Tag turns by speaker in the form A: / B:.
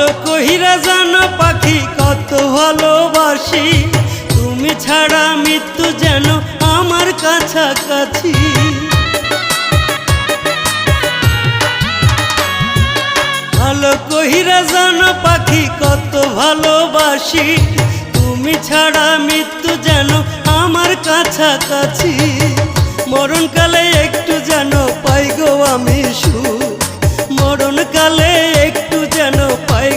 A: কহিরা জানো পাখি কত ভালোবাসি, তুমি ছাড়া মৃত্যু যেন আমার কাছাকাছি। ভালো কহিরা জানো পাখি কত ভালোবাসি, তুমি ছাড়া মৃত্যু যেন আমার কাছাকাছি। মরণকালে একটু যেন পাই গো আমি সুখ, মরণকালে একটু যেন পাই